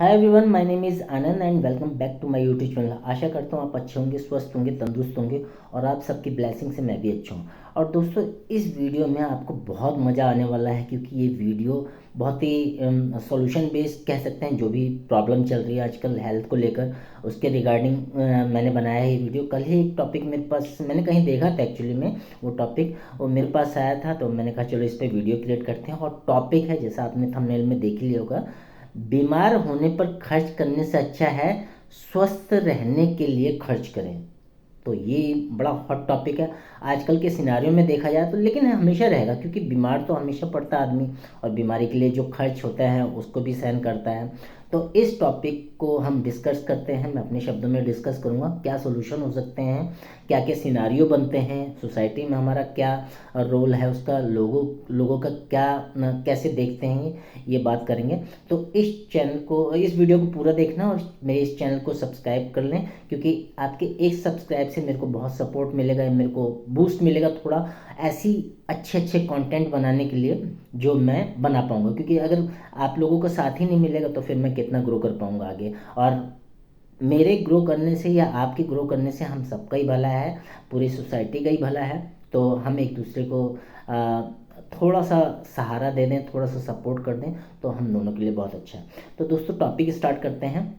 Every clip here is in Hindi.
Hi everyone, my name is Anand and welcome back to my YouTube channel. आशा करता हूँ आप अच्छे होंगे, स्वस्थ होंगे, तंदुरुस्त होंगे और आप सबकी ब्लेसिंग से मैं भी अच्छा हूँ। और दोस्तों, इस वीडियो में आपको बहुत मज़ा आने वाला है क्योंकि ये वीडियो बहुत ही सॉल्यूशन बेस्ड कह सकते हैं। जो भी प्रॉब्लम चल रही है आजकल हेल्थ को लेकर, उसके रिगार्डिंग मैंने बनाया है ये वीडियो। कल ही एक टॉपिक मेरे पास मैंने कहीं देखा था एक्चुअली में, वो टॉपिक वो मेरे पास आया था, तो मैंने कहा चलो इस पर वीडियो क्रिएट करते हैं। और टॉपिक है, जैसा आपने थंबनेल में देख लिया होगा, बीमार होने पर खर्च करने से अच्छा है स्वस्थ रहने के लिए खर्च करें। तो ये बड़ा हॉट टॉपिक है आजकल के सिनारियों में देखा जाए तो, लेकिन हमेशा रहेगा क्योंकि बीमार तो हमेशा पड़ता है आदमी, और बीमारी के लिए जो खर्च होता है उसको भी सहन करता है। तो इस टॉपिक को हम डिस्कस करते हैं। मैं अपने शब्दों में डिस्कस करूँगा क्या सोल्यूशन हो सकते हैं, क्या क्या सिनारियो बनते हैं, सोसाइटी में हमारा क्या रोल है उसका, लोगों लोगों का क्या कैसे देखते हैं, ये बात करेंगे। तो इस वीडियो को पूरा देखना और मेरे इस चैनल को सब्सक्राइब कर लें, क्योंकि आपके एक सब्सक्राइब से मेरे को बहुत सपोर्ट मिलेगा, मेरे को बूस्ट मिलेगा थोड़ा ऐसी अच्छे अच्छे कंटेंट बनाने के लिए जो मैं बना पाऊंगा। क्योंकि अगर आप लोगों का साथ ही नहीं मिलेगा तो फिर मैं कितना ग्रो कर पाऊंगा आगे। और मेरे ग्रो करने से या आपके ग्रो करने से हम सबका ही भला है, पूरी सोसाइटी का ही भला है। तो हम एक दूसरे को आ, थोड़ा सा सहारा दे दें, थोड़ा सा सपोर्ट कर दें, तो हम दोनों के लिए बहुत अच्छा है। तो दोस्तों, टॉपिक स्टार्ट करते हैं।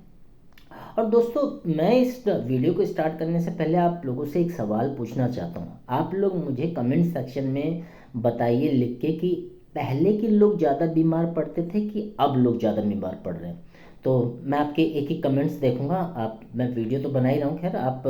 और दोस्तों, मैं इस वीडियो को स्टार्ट करने से पहले आप लोगों से एक सवाल पूछना चाहता हूँ। आप लोग मुझे कमेंट सेक्शन में बताइए लिख के कि पहले के लोग ज़्यादा बीमार पड़ते थे कि अब लोग ज़्यादा बीमार पड़ रहे हैं। तो मैं आपके एक एक कमेंट्स देखूंगा। आप मैं वीडियो तो बना ही रहा हूँ, खैर आप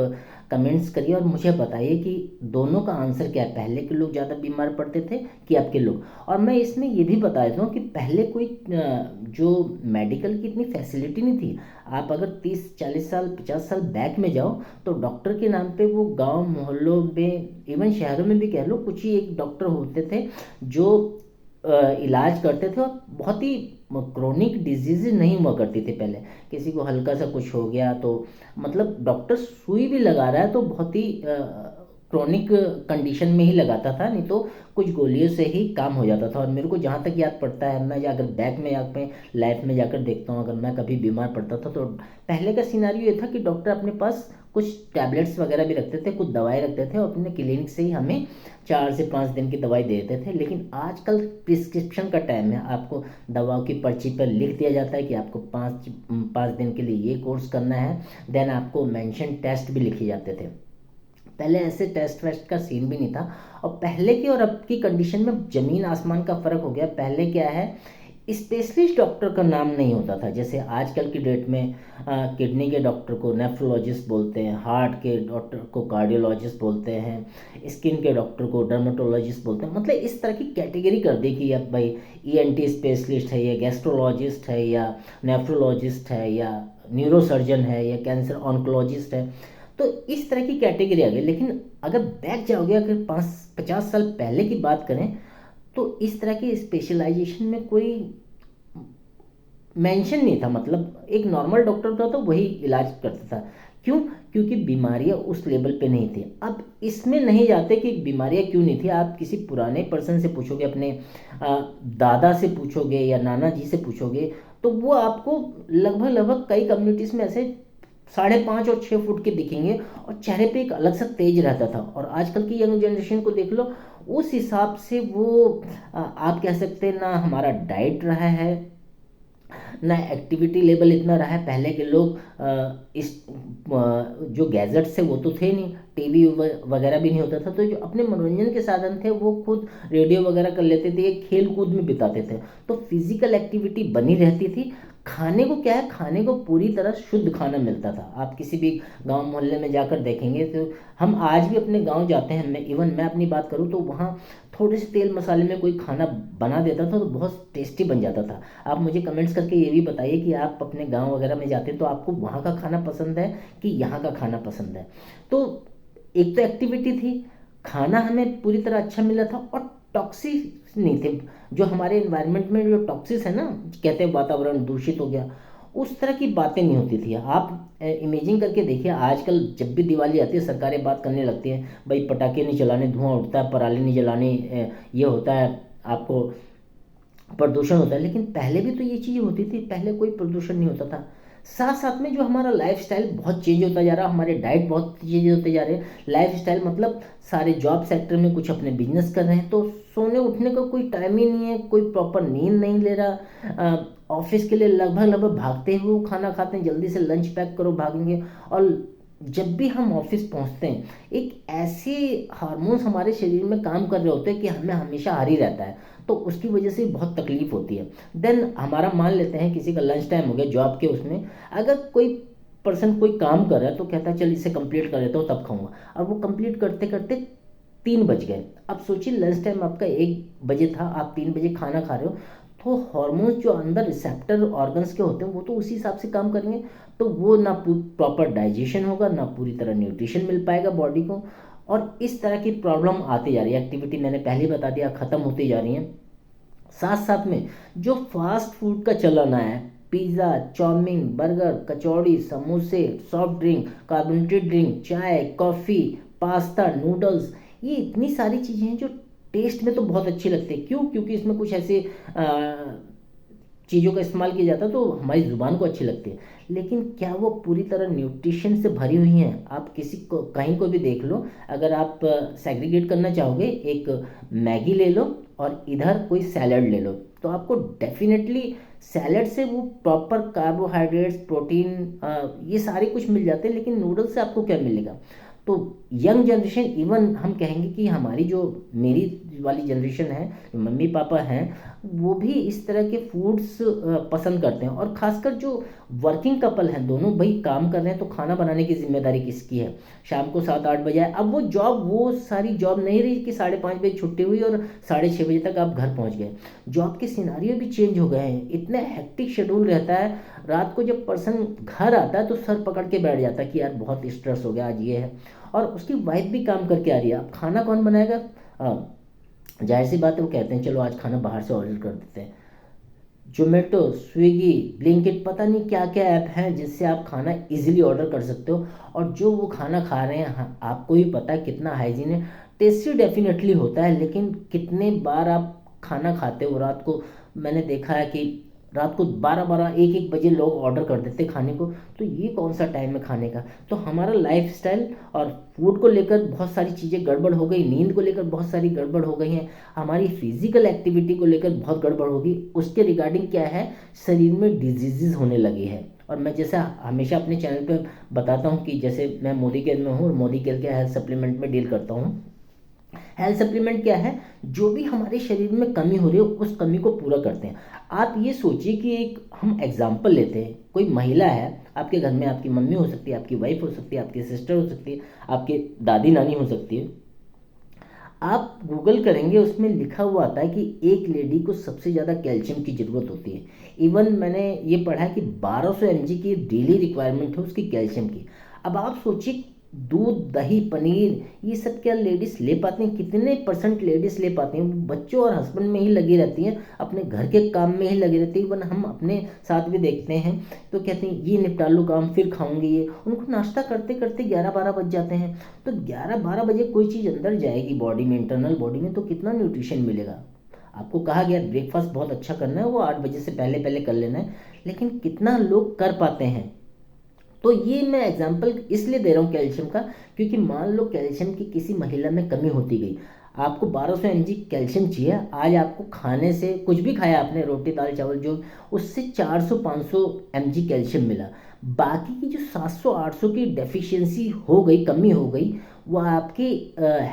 कमेंट्स करिए और मुझे बताइए कि दोनों का आंसर क्या है, पहले के लोग ज़्यादा बीमार पड़ते थे कि अब के लोग। और मैं इसमें ये भी बता देता हूँ कि पहले कोई जो मेडिकल की इतनी फैसिलिटी नहीं थी। आप अगर 30 40 साल 50 साल बैक में जाओ तो डॉक्टर के नाम पे वो गांव मोहल्लों में, इवन शहरों में भी कह लो, कुछ ही एक डॉक्टर होते थे जो इलाज करते थे। और बहुत ही क्रोनिक डिजीज नहीं हुआ करती थी पहले। किसी को हल्का सा कुछ हो गया तो मतलब डॉक्टर सुई भी लगा रहा है तो बहुत ही क्रोनिक कंडीशन में ही लगाता था, नहीं तो कुछ गोलियों से ही काम हो जाता था। और मेरे को जहाँ तक याद पड़ता है, मैं अगर बैक में अपने लाइफ में जाकर देखता हूँ, अगर मैं कभी बीमार पड़ता था तो पहले का सिनारियो ये था कि डॉक्टर अपने पास कुछ टैबलेट्स वगैरह भी रखते थे, कुछ दवाई रखते थे और अपने क्लिनिक से ही हमें 4 से 5 दिन की दवाई दे देते थे। लेकिन आजकल प्रिस्क्रिप्शन का टाइम है, आपको दवाओं की पर्ची पर लिख दिया जाता है कि आपको 5 दिन के लिए ये कोर्स करना है। देन आपको मेंशन टेस्ट भी लिखे जाते थे। पहले ऐसे टेस्ट वेस्ट का सीन भी नहीं था। और पहले की और अब की कंडीशन में ज़मीन आसमान का फ़र्क हो गया। पहले क्या है, स्पेशलिस्ट डॉक्टर का नाम नहीं होता था। जैसे आजकल की डेट में किडनी के डॉक्टर को नेफ्रोलॉजिस्ट बोलते हैं, हार्ट के डॉक्टर को कार्डियोलॉजिस्ट बोलते हैं, स्किन के डॉक्टर को डर्मेटोलॉजिस्ट बोलते हैं। मतलब इस तरह की कैटेगरी कर दी कि अब भाई ईएनटी स्पेशलिस्ट है या गैस्ट्रोलॉजिस्ट है या नेफ्रोलॉजिस्ट है या न्यूरोसर्जन है या कैंसर ऑन्कोलॉजिस्ट है। तो इस तरह की कैटेगरी आ गई। लेकिन अगर बैक जाओगे, अगर 50 साल पहले की बात करें तो इस तरह की स्पेशलाइजेशन में कोई मेंशन नहीं था। मतलब एक नॉर्मल डॉक्टर था तो वही इलाज करता था। क्यों? क्योंकि बीमारियां उस लेवल पे नहीं थी। अब इसमें नहीं जाते कि बीमारियां क्यों नहीं थी। आप किसी पुराने पर्सन से पूछोगे, अपने दादा से पूछोगे या नाना जी से पूछोगे, तो वो आपको लगभग लगभग कई कम्युनिटीज़ में ऐसे 5.5 और 6 फुट के दिखेंगे और चेहरे पे एक अलग सा तेज रहता था। और आजकल की यंग जनरेशन को देख लो, उस हिसाब से वो आप कह सकते हैं ना, हमारा डाइट रहा है ना एक्टिविटी लेवल इतना रहा है। पहले के लोग जो गैजेट्स थे वो तो थे नहीं, टीवी वगैरह भी नहीं होता था, तो जो अपने मनोरंजन के साधन थे वो खुद रेडियो वगैरह कर लेते थे, खेल कूद में बिताते थे। तो फिजिकल एक्टिविटी बनी रहती थी। खाने को क्या है, खाने को पूरी तरह शुद्ध खाना मिलता था। आप किसी भी गांव मोहल्ले में जाकर देखेंगे तो, हम आज भी अपने गांव जाते हैं, मैं अपनी बात करूं तो वहाँ थोड़े से तेल मसाले में कोई खाना बना देता था तो बहुत टेस्टी बन जाता था। आप मुझे कमेंट्स करके ये भी बताइए कि आप अपने गांव वगैरह में जाते हैं तो आपको वहाँ का खाना पसंद है कि यहाँ का खाना पसंद है। तो एक तो एक्टिविटी थी, खाना हमें पूरी तरह अच्छा मिला था और टॉक्सिक नहीं थे। जो हमारे इन्वायरमेंट में जो टॉक्सिस है ना, कहते हैं वातावरण दूषित हो गया, उस तरह की बातें नहीं होती थी। आप इमेजिन करके देखिए, आजकल जब भी दिवाली आती है सरकारें बात करने लगती हैं, भाई पटाखे नहीं चलाने, धुआं उठता है, पराली नहीं जलानी, ये होता है आपको प्रदूषण होता है। लेकिन पहले भी तो ये चीज़ होती थी, पहले कोई प्रदूषण नहीं होता था। साथ साथ में जो हमारा लाइफस्टाइल बहुत चेंज होता जा रहा है, हमारे डाइट बहुत चेंज होते जा रहे हैं। लाइफस्टाइल मतलब सारे जॉब सेक्टर में कुछ अपने बिजनेस कर रहे हैं, तो सोने उठने का कोई टाइम ही नहीं है, कोई प्रॉपर नींद नहीं ले रहा। ऑफिस के लिए लगभग लगभग भागते हुए वो खाना खाते हैं, जल्दी से लंच पैक करो भागेंगे। और जब भी हम ऑफिस पहुंचते हैं, एक ऐसे हार्मोन्स हमारे शरीर में काम कर रहे होते हैं कि हमें हमेशा हारी रहता है, तो उसकी वजह से बहुत तकलीफ होती है। देन हमारा मान लेते हैं किसी का लंच टाइम हो गया जॉब के, उसमें अगर कोई पर्सन कोई काम कर रहा है तो कहता है चल इसे कंप्लीट कर लेता हूँ तब खाऊंगा, और वो कंप्लीट करते करते 3 बज गए। अब सोचिए लंच टाइम आपका 1 बजे था, आप 3 बजे खाना खा रहे हो, तो हॉर्मोन्स जो अंदर रिसेप्टर ऑर्गन्स के होते हैं वो तो उसी हिसाब से काम करेंगे, तो वो ना प्रॉपर डाइजेशन होगा, ना पूरी तरह न्यूट्रिशन मिल पाएगा बॉडी को। और इस तरह की प्रॉब्लम आती जा रही है। एक्टिविटी मैंने पहले बता दिया ख़त्म होती जा रही है। साथ साथ में जो फास्ट फूड का चलन आया है, पिज़्ज़ा, चाउमीन, बर्गर, कचौड़ी, समोसे, सॉफ्ट ड्रिंक, कार्बोनेटेड ड्रिंक, चाय, कॉफ़ी, पास्ता, नूडल्स, ये इतनी सारी चीज़ें हैं जो टेस्ट में तो बहुत अच्छी लगती है। क्यों? क्योंकि इसमें कुछ ऐसे चीज़ों का इस्तेमाल किया जाता है तो हमारी ज़ुबान को अच्छी लगती है। लेकिन क्या वो पूरी तरह न्यूट्रिशन से भरी हुई हैं? आप किसी को कहीं को भी देख लो, अगर आप सेग्रीगेट करना चाहोगे, एक मैगी ले लो और इधर कोई सैलड ले लो, तो आपको डेफिनेटली सैलड से वो प्रॉपर कार्बोहाइड्रेट्स, प्रोटीन, ये सारे कुछ मिल जाते हैं, लेकिन नूडल्स से आपको क्या मिलेगा? तो यंग जनरेशन, इवन हम कहेंगे कि हमारी जो मेरी वाली जनरेशन है, मम्मी पापा हैं, वो भी इस तरह के फूड्स पसंद करते हैं। और खासकर जो वर्किंग कपल हैं, दोनों भाई काम कर रहे हैं, तो खाना बनाने की जिम्मेदारी किसकी है? शाम को 7-8 बजे आए, अब वो जॉब, वो सारी जॉब नहीं रही कि 5:30 बजे छुट्टी हुई और 6:30 बजे तक आप घर पहुंच गए। जॉब के सिनारियो भी चेंज हो गए हैं, इतने हेक्टिक शेड्यूल रहता है। रात को जब पर्सन घर आता है तो सर पकड़ के बैठ जाता है कि यार बहुत स्ट्रेस हो गया आज, ये है। और उसकी वाइफ भी काम करके आ रही है, अब खाना कौन बनाएगा? जाहिर सी बात है, वो कहते हैं चलो आज खाना बाहर से ऑर्डर कर देते हैं। जोमेटो, स्विगी, ब्लिंकिट, पता नहीं क्या क्या ऐप हैं जिससे आप खाना इजीली ऑर्डर कर सकते हो। और जो वो खाना खा रहे हैं, हाँ, आपको भी पता है कितना हाइजीन है। टेस्टी डेफिनेटली होता है, लेकिन कितने बार आप खाना खाते हो रात को? मैंने देखा है कि रात को 12-12, 1-1 बजे लोग ऑर्डर कर देते खाने को। तो ये कौन सा टाइम है खाने का? तो हमारा लाइफस्टाइल और फूड को लेकर बहुत सारी चीज़ें गड़बड़ हो गई, नींद को लेकर बहुत सारी गड़बड़ हो गई हैं, हमारी फिजिकल एक्टिविटी को लेकर बहुत गड़बड़ होगी। उसके रिगार्डिंग क्या है, शरीर में डिजीजेज होने लगी है। और मैं जैसा हमेशा अपने चैनल पे बताता हूँ कि जैसे मैं मोदी केयर में हूँ और मोदी केयर के हेल्थ सप्लीमेंट में डील करता हूँ। हेल्थ सप्लीमेंट क्या है? जो भी हमारे शरीर में कमी हो रही है उस कमी को पूरा करते हैं। आप ये सोचिए कि एक हम एग्जाम्पल लेते हैं, कोई महिला है आपके घर में, आपकी मम्मी हो सकती है, आपकी वाइफ हो सकती है, आपकी सिस्टर हो सकती है, आपकी दादी नानी हो सकती है। आप गूगल करेंगे, उसमें लिखा हुआ आता है कि एक लेडी को सबसे ज़्यादा कैल्शियम की ज़रूरत होती है। इवन मैंने ये पढ़ा है कि 1200 mg की डेली रिक्वायरमेंट है उसकी कैल्शियम की। अब आप सोचिए, दूध, दही, पनीर, ये सब क्या लेडीज़ ले पाती हैं? कितने परसेंट लेडीज़ ले पाती हैं? वो बच्चों और हस्बैंड में ही लगी रहती हैं, अपने घर के काम में ही लगी रहती है। इवन हम अपने साथ भी देखते हैं तो कहते हैं ये निपटा लो काम फिर खाऊंगी। ये उनको नाश्ता करते करते 11-12 बज जाते हैं। तो 11-12 बजे कोई चीज़ अंदर जाएगी बॉडी में, इंटरनल बॉडी में, तो कितना न्यूट्रिशन मिलेगा? आपको कहा गया ब्रेकफास्ट बहुत अच्छा करना है, वो 8 बजे से पहले पहले कर लेना है, लेकिन कितना लोग कर पाते हैं? तो ये मैं एग्जांपल इसलिए दे रहा हूँ कैल्शियम का, क्योंकि मान लो कैल्शियम की किसी महिला में कमी होती गई, आपको 1200 mg कैल्शियम चाहिए, आज आपको खाने से कुछ भी खाया आपने, रोटी दाल चावल जो, उससे 400-500 mg कैल्शियम मिला। बाकी की जो 700-800 की डेफिशिएंसी हो गई, कमी हो गई, वो आपकी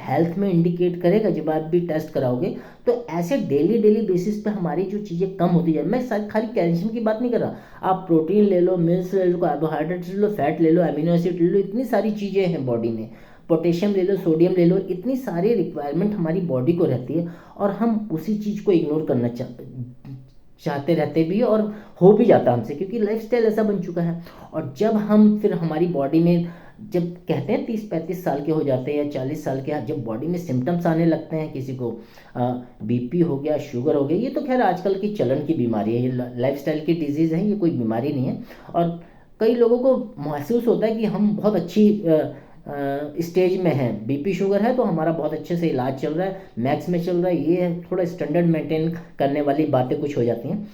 हेल्थ में इंडिकेट करेगा जब आप भी टेस्ट कराओगे। तो ऐसे डेली डेली बेसिस पे हमारी जो चीज़ें कम होती जाए, मैं खाली कैल्शियम की बात नहीं कर रहा, आप प्रोटीन ले लो, मिल्स ले लो, कार्बोहाइड्रेट्स ले लो, फैट ले लो, अमीनो एसिड ले लो, इतनी सारी चीज़ें हैं बॉडी में, पोटेशियम ले लो, सोडियम ले लो, इतनी सारी रिक्वायरमेंट हमारी बॉडी को रहती है। और हम उसी चीज़ को इग्नोर करना चाहते रहते भी, और हो भी जाता हमसे, क्योंकि लाइफस्टाइल ऐसा बन चुका है। और जब हम फिर हमारी बॉडी में, जब कहते हैं 30-35 साल के हो जाते हैं या 40 साल के, जब बॉडी में सिम्टम्स आने लगते हैं, किसी को बीपी हो गया, शुगर हो गया, ये तो खैर आजकल की चलन की बीमारी है, ये लाइफस्टाइल की डिजीज़ है, ये कोई बीमारी नहीं है। और कई लोगों को महसूस होता है कि हम बहुत अच्छी स्टेज में है, बीपी शुगर है तो हमारा बहुत अच्छे से इलाज चल रहा है, मैक्स में चल रहा है, ये है थोड़ा स्टैंडर्ड मेंटेन करने वाली बातें कुछ हो जाती हैं।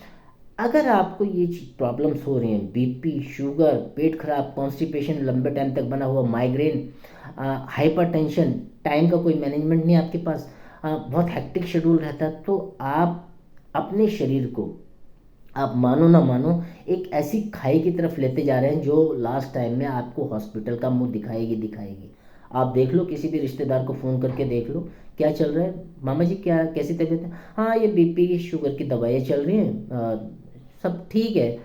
अगर आपको ये प्रॉब्लम्स हो रही हैं, बीपी शुगर, पेट खराब, कॉन्स्टिपेशन लंबे टाइम तक बना हुआ, माइग्रेन, हाइपरटेंशन, टाइम का कोई मैनेजमेंट नहीं आपके पास, बहुत हेक्टिक शेड्यूल रहता है, तो आप अपने शरीर को, आप मानो ना मानो, एक ऐसी खाई की तरफ लेते जा रहे हैं जो लास्ट टाइम में आपको हॉस्पिटल का मुंह दिखाएगी दिखाएगी। आप देख लो, किसी भी रिश्तेदार को फ़ोन करके देख लो क्या चल रहा है, मामा जी क्या कैसी तबीयत है, हाँ ये बीपी शुगर की दवाइयाँ चल रही हैं, सब ठीक है।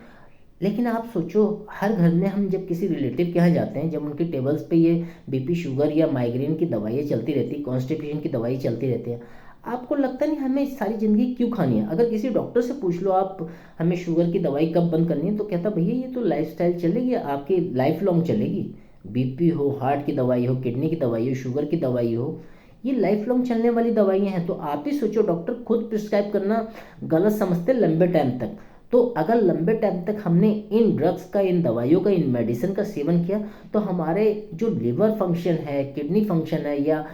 लेकिन आप सोचो, हर घर में हम जब किसी रिलेटिव के यहाँ जाते हैं, जब उनकी टेबल्स पे ये बीपी शुगर या माइग्रेन की दवाइयाँ चलती रहती, कॉन्स्टिपेशन की दवाई चलती रहती है, आपको लगता नहीं हमें सारी ज़िंदगी क्यों खानी है? अगर किसी डॉक्टर से पूछ लो आप, हमें शुगर की दवाई कब बंद करनी है, तो कहता भैया ये तो लाइफस्टाइल चलेगी, आपकी लाइफ लॉन्ग चलेगी। बीपी हो, हार्ट की दवाई हो, किडनी की दवाई हो, शुगर की दवाई हो, ये लाइफ लॉन्ग चलने वाली दवाइयाँ हैं। तो आप ही सोचो, डॉक्टर खुद प्रिस्क्राइब करना गलत समझते लंबे टाइम तक। तो अगर लंबे टाइम तक हमने इन ड्रग्स का, इन दवाइयों का, इन मेडिसिन का सेवन किया, तो हमारे जो लिवर फंक्शन है, किडनी फंक्शन है, या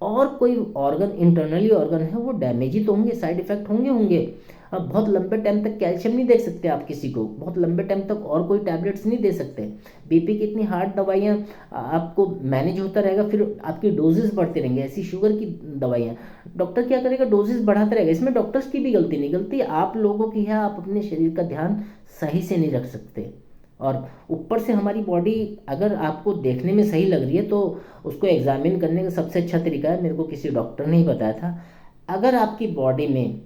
और कोई ऑर्गन, इंटरनली ऑर्गन है, वो डैमेज ही तो होंगे, साइड इफेक्ट होंगे होंगे। अब बहुत लंबे टाइम तक कैल्शियम नहीं दे सकते आप किसी को, बहुत लंबे टाइम तक और कोई टैबलेट्स नहीं दे सकते। बीपी की इतनी हार्ड दवाइयाँ आपको मैनेज होता रहेगा, फिर आपकी डोजेस बढ़ते रहेंगे। ऐसी शुगर की दवाइयाँ, डॉक्टर क्या करेगा, डोजेस बढ़ाता रहेगा। इसमें डॉक्टर्स की भी गलती नहीं, गलती आप लोगों की है, आप अपने शरीर का ध्यान सही से नहीं रख सकते। और ऊपर से हमारी बॉडी अगर आपको देखने में सही लग रही है, तो उसको एग्जामिन करने का सबसे अच्छा तरीका है, मेरे को किसी डॉक्टर ने ही बताया था, अगर आपकी बॉडी में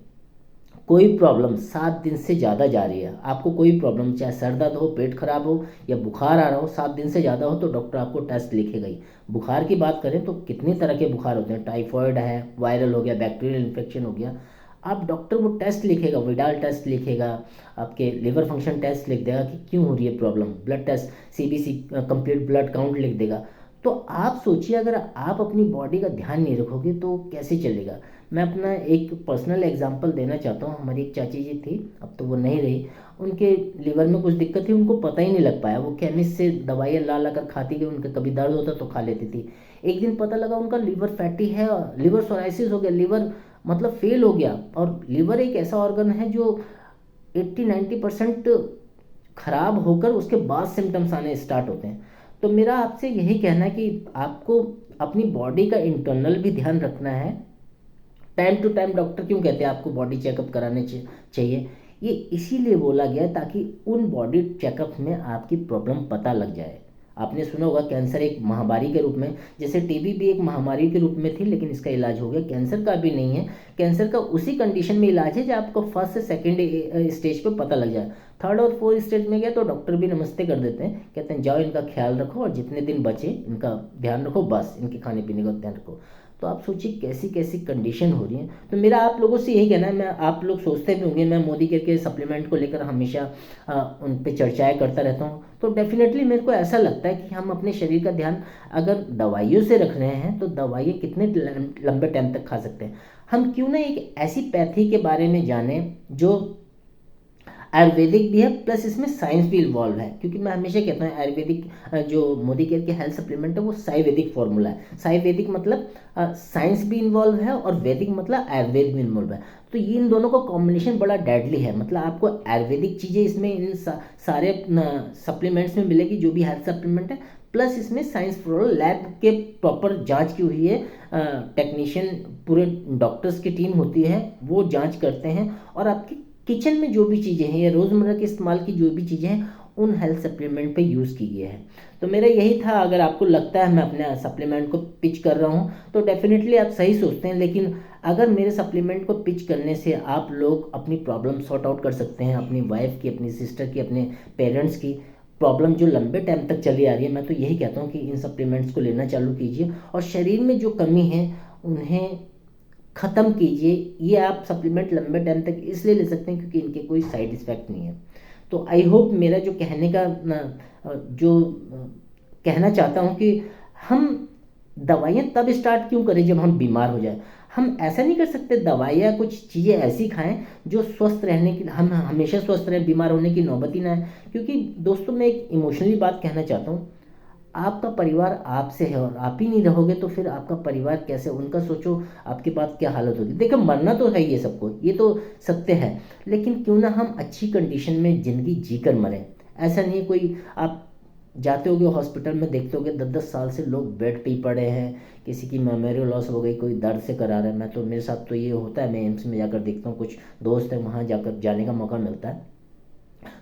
कोई प्रॉब्लम 7 दिन से ज़्यादा जा रही है, आपको कोई प्रॉब्लम, चाहे सर दर्द हो, पेट खराब हो, या बुखार आ रहा हो, 7 दिन से ज़्यादा हो, तो डॉक्टर आपको टेस्ट लिखेगा ही। बुखार की बात करें तो कितनी तरह के बुखार होते हैं, टाइफॉइड है, वायरल हो गया, बैक्टीरियल इन्फेक्शन हो गया, आप डॉक्टर वो टेस्ट लिखेगा, विडाल टेस्ट लिखेगा, आपके लिवर फंक्शन टेस्ट लिख देगा कि क्यों हो रही है problem, blood test, CBC complete blood count लिख देगा। तो आप सोचिए, अगर आप अपनी बॉडी का ध्यान नहीं रखोगे तो कैसे चलेगा। मैं अपना एक पर्सनल एग्जांपल देना चाहता हूँ। हमारी एक चाची जी थी, अब तो वो नहीं रही, उनके लिवर में कुछ दिक्कत थी, उनको पता ही नहीं लग पाया, वो केमिस्ट से दवाइयाँ ला ला कर खाती गई, उनका कभी दर्द होता तो खा लेती थी। एक दिन पता लगा उनका लिवर फैटी है, लिवर सोराइसिस हो गया, लिवर मतलब फेल हो गया। और लिवर एक ऐसा ऑर्गन है जो 80-90% खराब होकर उसके बाद सिम्टम्स आने स्टार्ट होते हैं। तो मेरा आपसे यही कहना है कि आपको अपनी बॉडी का इंटरनल भी ध्यान रखना है। टाइम टू टाइम डॉक्टर क्यों कहते हैं आपको बॉडी चेकअप कराने चाहिए, ये इसीलिए बोला गया है ताकि उन बॉडी चेकअप में आपकी प्रॉब्लम पता लग जाए। आपने सुना होगा कैंसर एक महामारी के रूप में, जैसे टीबी भी एक महामारी के रूप में थी, लेकिन इसका इलाज हो गया, कैंसर का भी नहीं है। कैंसर का उसी कंडीशन में इलाज है जब आपको फर्स्ट से सेकेंड स्टेज पे पता लग जाए। थर्ड और फोर्थ स्टेज में गया तो डॉक्टर भी नमस्ते कर देते हैं, कहते हैं जाओ इनका ख्याल रखो और जितने दिन बचे इनका ध्यान रखो, बस इनके खाने पीने का ध्यान रखो। तो आप सोचिए कैसी कैसी कंडीशन हो रही है। तो मेरा आप लोगों से यही कहना है, मैं, आप लोग सोचते भी होंगे मैं मोदी केयर के सप्लीमेंट को लेकर हमेशा उन पे चर्चाएं करता रहता हूँ, तो डेफिनेटली मेरे को ऐसा लगता है कि हम अपने शरीर का ध्यान अगर दवाइयों से रख रहे हैं तो दवाइयाँ कितने लंबे टाइम तक खा सकते हैं। हम क्यों ना एक ऐसी पैथी के बारे में जाने जो आयुर्वेदिक भी है प्लस इसमें साइंस भी इन्वॉल्व है, क्योंकि मैं हमेशा कहता हूँ आयुर्वेदिक जो मोदी केयर के हेल्थ सप्लीमेंट है वो साइवैदिक फॉर्मूला है। साइवैदिक मतलब साइंस भी इन्वॉल्व है और वैदिक मतलब आयुर्वेद भी इन्वॉल्व है। तो ये इन दोनों का कॉम्बिनेशन बड़ा डेडली है, मतलब आपको आयुर्वेदिक चीज़ें इसमें इन सारे सप्लीमेंट्स में मिलेगी जो भी हेल्थ सप्लीमेंट है, प्लस इसमें साइंस प्रो लैब के प्रॉपर जांच की हुई है, टेक्नीशियन पूरे डॉक्टर्स की टीम होती है, वो जांच करते हैं और आपकी किचन में जो भी चीज़ें हैं या रोज़मर्रा के इस्तेमाल की जो भी चीज़ें हैं उन हेल्थ सप्लीमेंट पे यूज़ की गई है। तो मेरा यही था, अगर आपको लगता है मैं अपने सप्लीमेंट को पिच कर रहा हूँ तो डेफिनेटली आप सही सोचते हैं, लेकिन अगर मेरे सप्लीमेंट को पिच करने से आप लोग अपनी प्रॉब्लम सॉर्ट आउट कर सकते हैं, अपनी वाइफ की, अपनी सिस्टर की, अपने पेरेंट्स की प्रॉब्लम जो लंबे टाइम तक चली आ रही है, मैं तो यही कहता हूँ कि इन सप्लीमेंट्स को लेना चालू कीजिए और शरीर में जो कमी है उन्हें ख़त्म कीजिए। ये आप सप्लीमेंट लंबे टाइम तक इसलिए ले सकते हैं क्योंकि इनके कोई साइड इफ़ेक्ट नहीं है। तो आई होप मेरा जो कहने का जो कहना चाहता हूँ कि हम दवाइयाँ तब स्टार्ट क्यों करें जब हम बीमार हो जाए। हम ऐसा नहीं कर सकते, दवाइयाँ कुछ चीज़ें ऐसी खाएं जो स्वस्थ रहने की, हम हमेशा स्वस्थ रहें, बीमार होने की नौबत ही ना है। क्योंकि दोस्तों मैं एक इमोशनली बात कहना चाहता हूँ, आपका परिवार आपसे है और आप ही नहीं रहोगे तो फिर आपका परिवार कैसे, उनका सोचो आपके बाद क्या हालत होगी। देखो मरना तो है ही है सबको, ये तो सत्य है, लेकिन क्यों ना हम अच्छी कंडीशन में ज़िंदगी जी कर मरें। ऐसा नहीं है कोई, आप जाते होगे हॉस्पिटल में देखते होगे 10-10 साल से लोग बेड पे ही पड़े हैं, किसी की मेमोरी लॉस हो गई, कोई दर्द से करा रहा है। मैं तो, मेरे साथ तो ये होता है, मैं एम्स में जाकर देखता हूँ, कुछ दोस्त हैं वहाँ जाकर जाने का मौका मिलता है,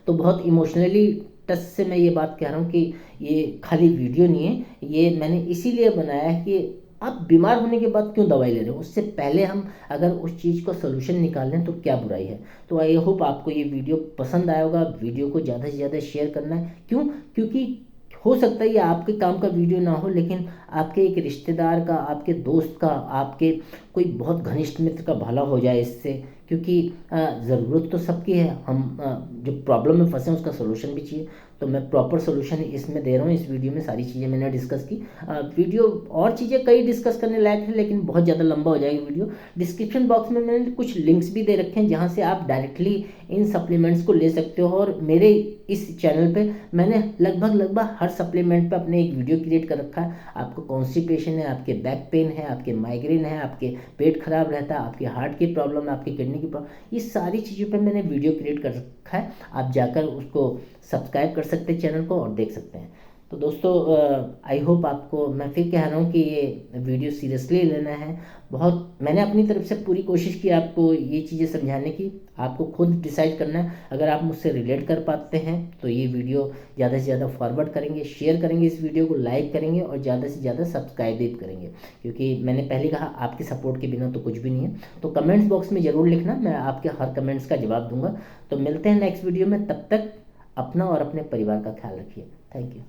तो बहुत इमोशनली टच से मैं ये बात कह रहा हूँ कि ये खाली वीडियो नहीं है, ये मैंने इसीलिए बनाया है कि आप बीमार होने के बाद क्यों दवाई ले रहे हो, उससे पहले हम अगर उस चीज़ को सोल्यूशन निकाल लें तो क्या बुराई है। तो आई होप आपको ये वीडियो पसंद आया होगा। वीडियो को ज़्यादा से ज़्यादा शेयर करना है, क्यों, क्योंकि हो सकता है ये आपके काम का वीडियो ना हो, लेकिन आपके एक रिश्तेदार का, आपके दोस्त का, आपके कोई बहुत घनिष्ठ मित्र का भला हो जाए इससे। क्योंकि ज़रूरत तो सबकी है, हम जो प्रॉब्लम में फंसे हैं उसका सोल्यूशन भी चाहिए, तो मैं प्रॉपर सोल्यूशन इसमें दे रहा हूँ। इस वीडियो में सारी चीज़ें मैंने डिस्कस की। वीडियो और चीज़ें कई डिस्कस करने लायक है, लेकिन बहुत ज़्यादा लंबा हो जाएगा वीडियो। डिस्क्रिप्शन बॉक्स में मैंने कुछ लिंक्स भी दे रखे हैं जहाँ से आप डायरेक्टली इन सप्लीमेंट्स को ले सकते हो, और मेरे इस चैनल पे मैंने लगभग हर सप्लीमेंट पे अपने एक वीडियो क्रिएट कर रखा है। आपको कॉन्स्टिपेशन है, आपके बैक पेन है, आपके माइग्रेन है, आपके पेट खराब रहता है, आपके हार्ट की प्रॉब्लम है, आपकी किडनी की प्रॉब्लम, ये सारी चीज़ों पे मैंने वीडियो क्रिएट कर रखा है। आप जाकर उसको सब्सक्राइब कर सकते हैं चैनल को और देख सकते हैं। तो दोस्तों आई होप आपको, मैं फिर कह रहा हूँ कि ये वीडियो सीरियसली लेना है। बहुत मैंने अपनी तरफ से पूरी कोशिश की आपको ये चीज़ें समझाने की, आपको खुद डिसाइड करना है। अगर आप मुझसे रिलेट कर पाते हैं तो ये वीडियो ज़्यादा से ज़्यादा फॉरवर्ड करेंगे, शेयर करेंगे, इस वीडियो को लाइक करेंगे और ज़्यादा से ज़्यादा सब्सक्राइब भी करेंगे, क्योंकि मैंने पहले कहा आपके सपोर्ट के बिना तो कुछ भी नहीं है। तो कमेंट्स बॉक्स में ज़रूर लिखना, मैं आपके हर कमेंट्स का जवाब दूंगा। तो मिलते हैं नेक्स्ट वीडियो में, तब तक अपना और अपने परिवार का ख्याल रखिए। Thank you.